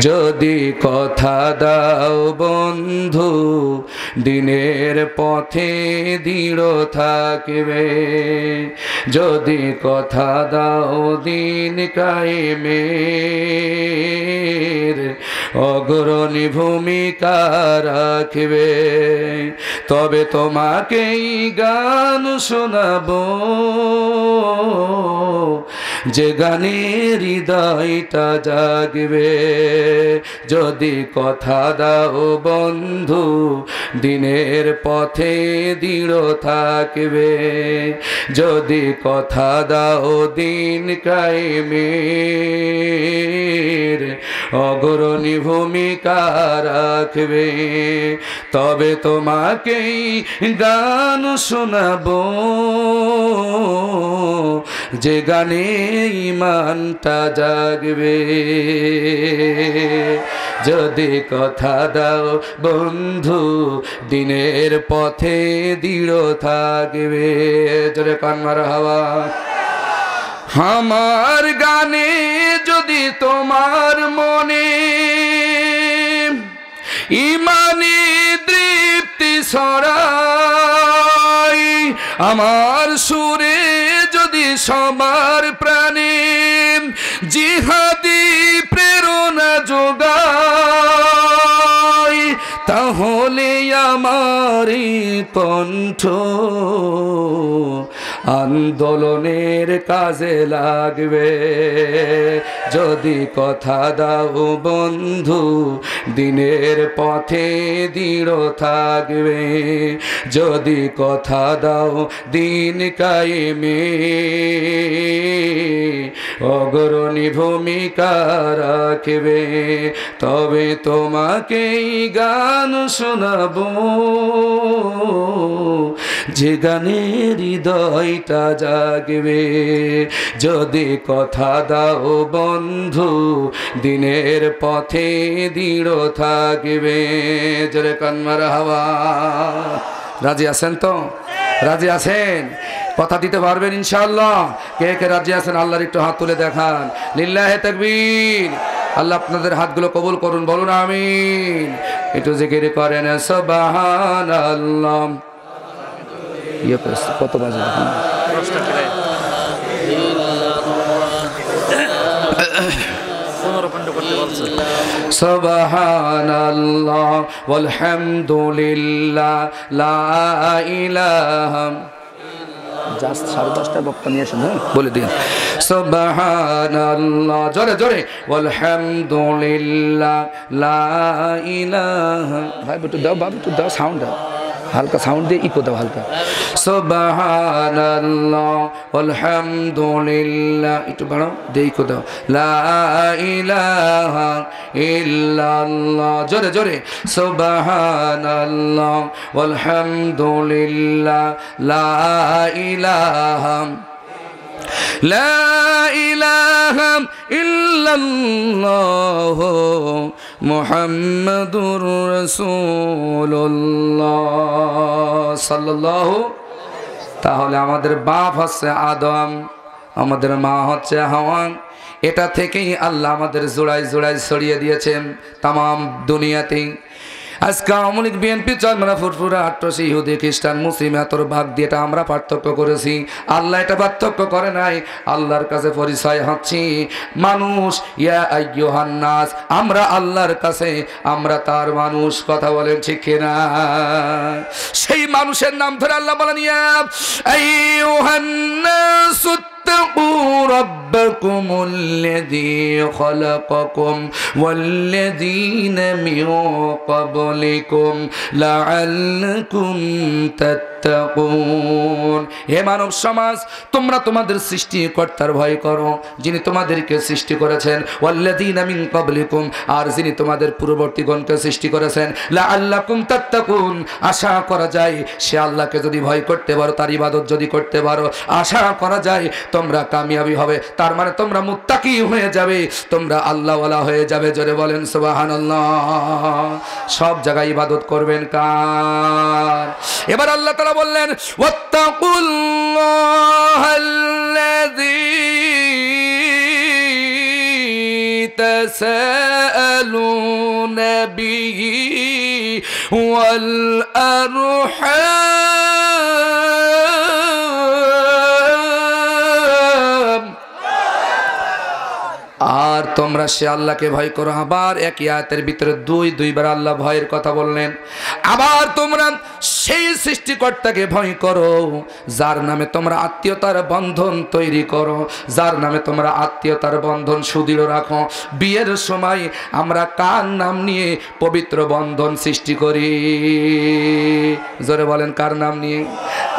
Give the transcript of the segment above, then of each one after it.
যদি কথা দাও বন্ধু দিনের পথে দৃঢ় থাকবে, যদি কথা দাও দিন কায়েমের অগ্রণী ভূমিকা রাখবে, তবে তোমাকেই গান শোনাবো যে গানে হৃদয়টা জাগবে। যদি কথা দাও বন্ধু দিনের পথে দৃঢ় থাকবে, যদি কথা দাও দিন কায়েমের অগ্রণী ভূমিকা রাখবে, তবে তোমাকেই গান শোনাবো যে গানে ঈমানটা জাগবে। যদি কথা দাও বন্ধু দিনের পথে দৃঢ় থাকবে। জোরে কান মারহাবা। আমার গানে যদি তোমার মনে ঈমানি তৃপ্তি ছড়ায়, আমার সুরে যদি সবার প্রাণে জিহাদি প্রেরণা যোগায়, তাহলে আমার কণ্ঠ আন্দোলনের কাজে লাগবে। যদি কথা দাও বন্ধু দিনের পথে দৃঢ় থাকবে, যদি কথা দাও দিন কায়েমে অগ্রণী ভূমিকা রাখবে, তবে তোমাকেই গান শোনাবো যে গানে হৃদয়টা জাগবে। যদি কথা দাও বন্ধু দিনের পথে দৃঢ় থাকবে। জোরে কান মারহাবা। রাজি আছেন তো? রাজি আছেন? কথা দিতে পারবেন ইনশাআল্লাহ? কে কে রাজি আছেন আল্লাহর একটু হাত তুলে দেখান। লিল্লাহে তাকবীর। আল্লাহ আপনাদের হাতগুলো কবুল করুন, বলুন আমিন। একটু জিকির করেন সুবহানাল্লাহ। কত বাজে? সুবহানাল্লাহ ওয়ালহামদুলিল্লাহ লা ইলাহা। জাস্ট 10:30টা বক্তা নিয়ে আসেন, বলে দিন সুবহানাল্লাহ জোরে জোরে ওয়ালহামদুলিল্লাহ লা ইলাহা। ভাই একটু দাও, বাবু একটু দাও, সাউন্ড দাও, হালকা সাউন্ড দিয়ে ইকো দাও হালকা। সুবহানাল্লাহ ওয়ালহামদুলিল্লাহ, একটু বাড়াও দিয়ে ইকো দাও। লা ইলাহা ইল্লাল্লাহ জোরে জোরে সুবহানাল্লাহ ওয়ালহামদুলিল্লাহ লা ইলাহা লা ইলাহা ইল্লাল্লাহ মুহাম্মাদুর রাসূলুল্লাহ সাল্লাল্লাহু। তাহলে আমাদের বাপ হচ্ছে আদম, আমাদের মা হচ্ছে হাওয়া। এটা থেকেই আল্লাহ আমাদের জোড়ায় জোড়ায় ছড়িয়ে দিয়েছেন তামাম দুনিয়াতে। আজকে আওয়ামী লীগ, বিএনপি, চরমরা, ফুরফুরা, আট্রসি, ইহুদি, খ্রিস্টান, মুসলিম এতর ভাগ দিয়ে এটা আমরা পার্থক্য করেছি। আল্লাহ এটা পার্থক্য করে নাই। আল্লাহর কাছে পরিচয় হচ্ছে মানুষ। ইয়া আইয়ুহান নাস, আমরা আল্লাহর কাছে, আমরা তার মানুষ। কথা বলেন ঠিক কিনা? সেই মানুষের নাম ধরে আল্লাহ বলেন ইয়া আইয়ুহান নাস اتقوا ربكم الذي خلقكم والذين من قبلكم لعلكم تتقون। হে মানব সমাজ, তোমরা তোমাদের সৃষ্টিকর্তার ভয় করো, যিনি তোমাদেরকে সৃষ্টি করেছেন। ওয়াল্লাযীনা মিন ক্বাবলিকুম, আর যিনি তোমাদের পূর্ববর্তীগণকে সৃষ্টি করেছেন। লাআল্লাকুম তাত্তাকুন, আশা করা যায় সে আল্লাহকে যদি ভয় করতে পারো, তার ইবাদত যদি করতে পারো, আশা করা যায় তোমরা কামিয়াবি হবে। তার মানে তোমরা মুত্তাকি হয়ে যাবে, তোমরা আল্লাহওয়ালা হয়ে যাবে। জোরে বলেন সুবহানাল্লাহ। সব জায়গায় ইবাদত করবেন কার? এবার আল্লাহ তাআলা বললেন ওয়াত্তাকুল্লাহাল্লাযী تساءلون به والأرحام আর তোমরা সে আল্লাহকে ভয় করো। আবার একই আয়াতের ভিতরে দুইবার আল্লাহ ভয়ের কথা বললেন। আবার তোমরা সেই সৃষ্টিকর্তাকে ভয় করো যার নামে তোমরা আত্মীয়তার বন্ধন তৈরি করো, যার নামে তোমরা আত্মীয়তার বন্ধন সুদৃঢ় রাখো। বিয়ের সময় আমরা কার নাম নিয়ে পবিত্র বন্ধন সৃষ্টি করি? জোরে বলেন, কার নাম নিয়ে?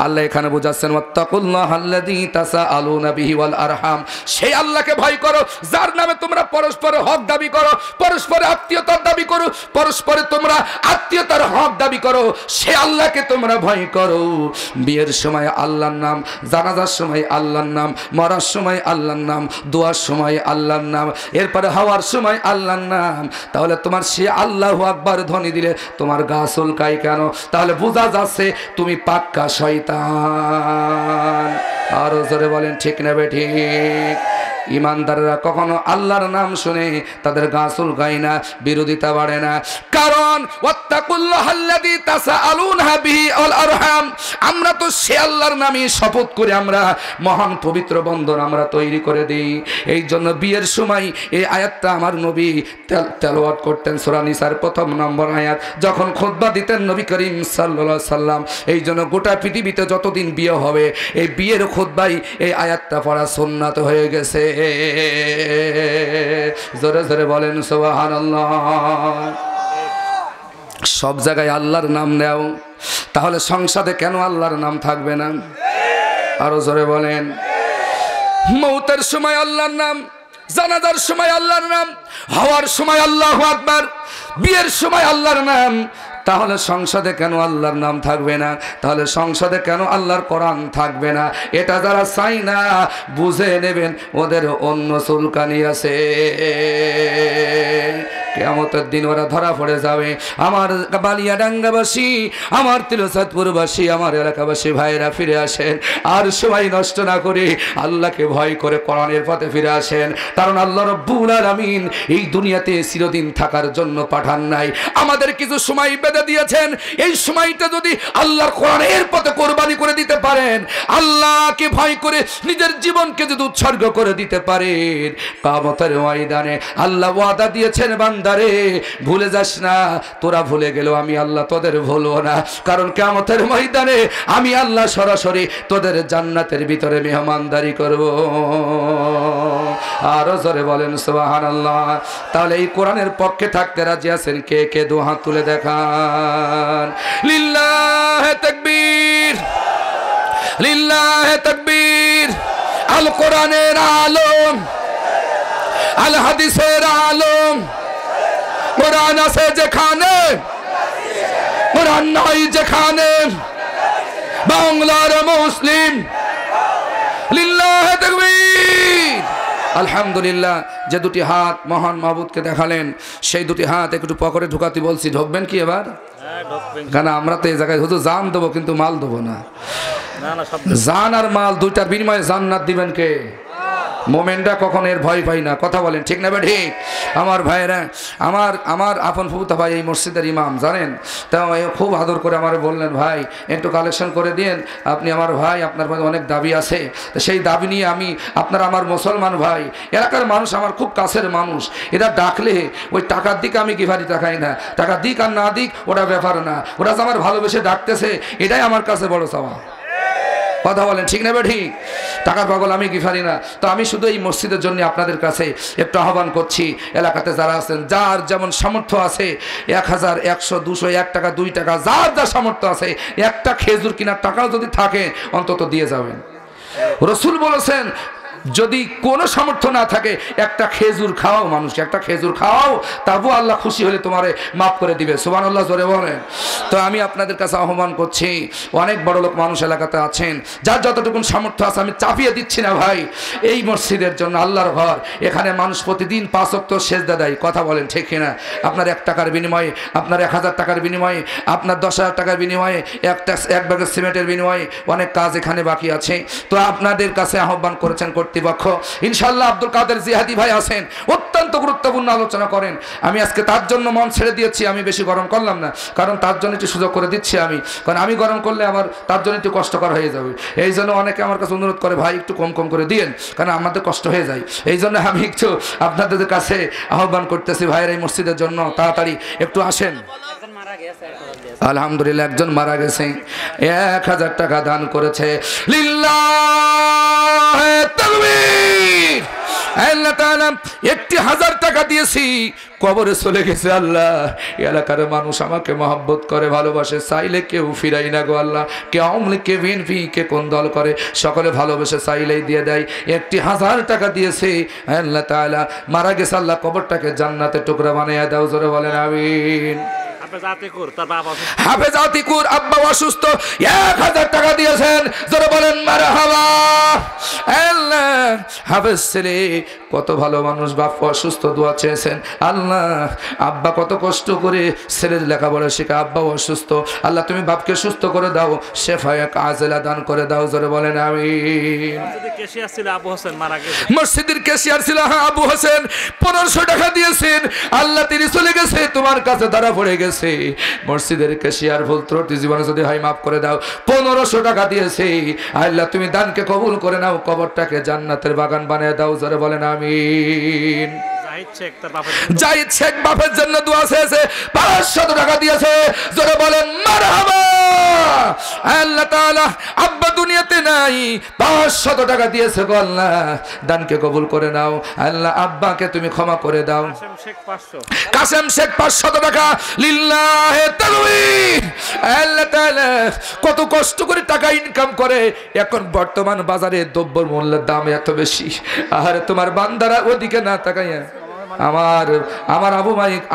আল্লাহ এখানে বোঝাচ্ছেন ওয়াত্তাকুল্লাহাল্লাযী তাসাআলুনা বিহি ওয়াল আরহাম, সেই আল্লাহকে ভয় করো যার নামে তোমরা পরস্পর হক দাবি করো, পরস্পরে আত্মীয়তার দাবি করো, পরস্পরে তোমরা আত্মীয়তার হক দাবি করো, সে আল্লাহকে তোমরা ভয় করো। বিয়ের সময় আল্লাহর নাম, জানাজার সময় আল্লাহর নাম, মরার সময় আল্লাহর নাম, দোয়ার সময় আল্লাহর নাম, এরপরে হাওয়ার সময় আল্লাহর নাম। তাহলে তোমার সে আল্লাহু আকবার ধ্বনি দিলে তোমার গা চুলকায় কেন? তাহলে বোঝা যাচ্ছে তুমি পাক্কা শয়তান। আরো জোরে বলেন ঠিক না বেঠিক? ইমানদাররা কখনো আল্লাহর নাম শুনে তাদের গা চুলকায় না, বিরোধিতা বাড়ে না। কারণ ওয়াত্তাকুল্লাহাল্লাযী তাসাআলুনা বিহি ওয়াল আরহাম, আমরা তো সে আল্লাহর নামে শপথ করে আমরা মহান পবিত্র বন্ধন আমরা তৈরি করে দিই। এই জন্য বিয়ের সময় এই আয়াতটা আমার নবী তেলাওয়াত করতেন, সূরা নিসার 1 নম্বর আয়াত, যখন খুতবা দিতেন নবী করিম সাল্লাল্লাহু আলাইহি সাল্লাম। এই জন্য গোটা পৃথিবীতে যতদিন বিয়ে হবে এই বিয়ের খুতবায় এই আয়াতটা পড়া সুন্নাত হয়ে গেছে। জোরে জোরে বলেন সুবহানাল্লাহ। সব জায়গায় আল্লাহর নাম নেও, তাহলে সংসদে কেন আল্লাহর নাম থাকবে না? আরো জোরে বলেন। মৌতের সময় আল্লাহর নাম, জানাজার সময় আল্লাহর নাম, হওয়ার সময় আল্লাহু আকবার, বিয়ের সময় আল্লাহর নাম, তাহলে সংসদে কেন আল্লাহর নাম থাকবে না? তাহলে সংসদে কেন আল্লাহর কোরআন থাকবে না? এটা যারা চাই না বুঝে নেবেন ওদের অন্য চুলকানি আছে। কিয়ামতের দিন ওরা ধরা পড়ে যাবে। আমার বালিয়াডাঙ্গাবাসী, আমার তিলচাঁদপুরবাসী, আমার এলাকাবাসী ভাইরা ফিরে আসেন, আর সময় নষ্ট না করে আল্লাহকে ভয় করে কোরআনের পথে ফিরে আসেন। কারণ আল্লাহ রাব্বুল আলামিন এই দুনিয়াতে চিরদিন থাকার জন্য পাঠান নাই, আমাদের কিছু সময় বেঁধে দিয়েছেন। এই সময়টা যদি আল্লাহর কোরআনের পথে কোরবানি করে দিতে পারেন, আল্লাহকে ভয় করে নিজের জীবনকে যদি উৎসর্গ করে দিতে পারেন, কিয়ামতের ময়দানে আল্লাহ ওয়াদা দিয়েছেন, বান্দারে ভুলে যাস না, তোরা ভুলে গেলেও আমি আল্লাহ তোদের ভুলবো না। কারণ কিয়ামতের ময়দানে আমি আল্লাহ সরাসরি তোদের জান্নাতের ভিতরে মেহমানদারি করব। আরো জোরে বলেন সুবহানাল্লাহ। তাহলে এই কোরআনের পক্ষে থাকতে রাজি আছেন কে কে? দু হাত তুলে দেখান। লিল্লাহে তাকবীর, লিল্লাহে তাকবীর। আল কোরআনের আলম, আল হাদিসের আলম, কোরআন আছে যেখানে, কোরআন নাই যেখানে, বাংলার মুসলিম। লিল্লাহে তাকবীর। আলহামদুলিল্লাহ। যে দুটি হাত মহান মাবুদকে দেখালেন, সেই দুটি হাত একটু পকেটে ঢুকাতে বলছি, ঢুকবেন কি এবার? কেন আমরা তো এই জায়গায় হুজুর জান দেবো কিন্তু মাল দেবো না। জান আর মাল দুইটার বিনিময়ে জান্নাত দিবেন কে? মোমেনরা কখন এর ভয় পাই না। কথা বলেন ঠিক না ঠিক? আমার ভাইয়েরা, আমার আপন ফুফুতা ভাই এই মসজিদের ইমাম জানেন, তাও খুব আদর করে আমার বললেন, ভাই একটু কালেকশন করে দিন, আপনি আমার ভাই, আপনার ভাই অনেক দাবি আছে, তো সেই দাবি নিয়ে আমি আপনার আমার মুসলমান ভাই, এলাকার মানুষ আমার খুব কাছের মানুষ, এরা ডাকলে ওই টাকার দিকে আমি গিফারি টাকাই না, টাকা দিক আর না দিক ওটা ব্যাপার না, ওরা আমার ভালোবেসে ডাকতেছে, এটাই আমার কাছে বড় চাওয়া। কথা বলেন ঠিক না ঠিক? টাকার পাগল আমি গিফারি না। তো আমি শুধু এই মসজিদের জন্য আপনাদের কাছে একটু আহ্বান করছি, এলাকাতে যারা আছেন, যার যেমন সামর্থ্য আছে, 1000, 100, 200, 1 টাকা 2 টাকা, যার যা সামর্থ্য আছে, একটা খেজুর কেনার টাকাও যদি থাকে অন্তত দিয়ে যাবেন। রাসূল বলেছেন, যদি কোনো সামর্থ্য না থাকে একটা খেজুর খাওয়াও, মানুষকে একটা খেজুর খাওয়াও, তবুও আল্লাহ খুশি হলে তোমারে মাফ করে দিবে। সুবহানাল্লাহ জোরে বলেন। তো আমি আপনাদের কাছে আহ্বান করছি, অনেক বড় লোক মানুষ এলাকাতে আছেন, যার যতটুকু সামর্থ্য আছে, আমি চাপিয়ে দিচ্ছি না ভাই, এই মসজিদের জন্য, আল্লাহর ঘর, এখানে মানুষ প্রতিদিন 5 ওয়াক্ত সেজদা দেয়। কথা বলেন ঠিক কিনা? আপনার 1 টাকার বিনিময়ে, আপনার 1000 টাকার বিনিময়ে, আপনার 10,000 টাকার বিনিময়ে, এক ব্যাগের সিমেন্টের বিনিময়ে অনেক কাজ এখানে বাকি আছে। তো আপনাদের কাছে আহ্বান করেছেন কর্তৃপক্ষ, ইনশাআল্লাহ আব্দুল কাদের জিহাদি ভাই আছেন, অত্যন্ত গুরুত্বপূর্ণ আলোচনা করেন। আমি আজকে তার জন্য মন ছেড়ে দিয়েছি, আমি বেশি গরম করলাম না, কারণ তার জন্য একটু সুযোগ করে দিচ্ছি আমি, কারণ আমি গরম করলে আবার তার জন্য একটু কষ্টকর হয়ে যাবে। এই জন্য অনেকে আমার কাছে অনুরোধ করে, ভাই একটু কম কম করে দিয়েন, কারণ আমাদের কষ্ট হয়ে যায়। এই জন্য আমি একটু আপনাদের কাছে আহ্বান করতেছি, ভাইয়ের এই মসজিদের জন্য তাড়াতাড়ি একটু আসেন। আলহামদুলিল্লাহ, একজন মারা গেছে, 1000 টাকা দান করেছে। লিল্লাহে তাকবীর। আল্লাহ তাআলা 1000 টাকা দিয়েছি, কবরে চলে গেছে। আল্লাহ, এলাকার মানুষ আমাকে মহব্বত করে, ভালোবাসে, চাইলে কেউ ফিরাই না গো আল্লাহ। কে আওয়ামী লীগ, কে বিএনপি, কে কোন দল করে, সকলে ভালোবেসে চাইলেই দিয়ে দেয়। 1000 টাকা দিয়েছে। আল্লাহ তাআলা মারা গেছে, আল্লাহ কবরটাকে জান্নাতের টুকরা বানিয়ে দাও, জোরে বলেন আমিন। হাফেজ আতিকুর আব্বা অসুস্থ, 1000 টাকা দিয়েছেন, জোরে বলেন মারহাবা। আল্লাহ, হাফেজ ছেলে কত ভালো মানুষ, বাপ অসুস্থ, দোয়া চেয়েছেন। আল্লাহ, আব্বা কত কষ্ট করে ছেলের লেখাপড়া শেখা, আব্বা অসুস্থ, আল্লাহ তুমি বাপকে সুস্থ করে দাও, শেফায়ে কাজেলা দান করে দাও, জোরে বলেন আমিন। মসজিদের ক্যাশিয়ার ছিল আবু হোসেন, 1500 টাকা দিয়েছেন। আল্লাহ, তিনি চলে গেছে, তোমার কাছে ধরা পড়ে গেছে। মসজিদের ক্যাশিয়ার ভুল ত্রুটি জীবনে যদি হয় মাফ করে দাও। 1500 টাকা দিয়েছে। আল্লাহ, তুমি দানকে কবুল করে নাও, কবরটাকে জান্নাতের বাগান বানিয়ে দাও, জোরে বলেন আমিন। জাহিদ শেখ বাপের জন্য দোয়া চেয়েছে, 500 টাকা দিয়েছে, জোরে বলেন মারহাবা। আল্লাহ তাআলা আব্বা দুনিয়াতে নাই, 500 টাকা দিয়েছে গো আল্লাহ, দানকে কবুল করে নাও। আল্লাহ, আব্বাকে তুমি ক্ষমা করে দাও। কাসেম শেখ 500 টাকা, লিল্লাহে তাকবীর। আল্লাহ তাআলা কত কষ্ট করে টাকা ইনকাম করে, এখন বর্তমান বাজারে দ্রব্যের মূল্যের দাম এত বেশি, আর তোমার বান্দারা ওদিকে না তাকাইয়া। আমার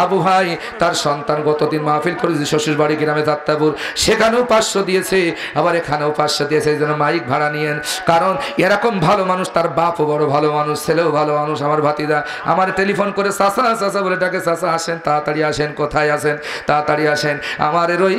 আবু ভাই তার সন্তান গতদিন মাহফিল করেছে শ্বশুর বাড়ি গ্রামে দাত্তাপুর, সেখানেও 500 দিয়েছে, আবার এখানেও 500 দিয়েছে। এই জন্য মাইক ভাড়া নিয়েন, কারণ এরকম ভালো মানুষ, তার বাপও বড় ভালো মানুষ, ছেলেও ভালো মানুষ। আমার ভাতিজা আমার টেলিফোন করে চাচা চাচা বলে ডাকে, চাচা আসেন, তাড়াতাড়ি আসেন, কোথায় আসেন, তাড়াতাড়ি আসেন। আমার ওই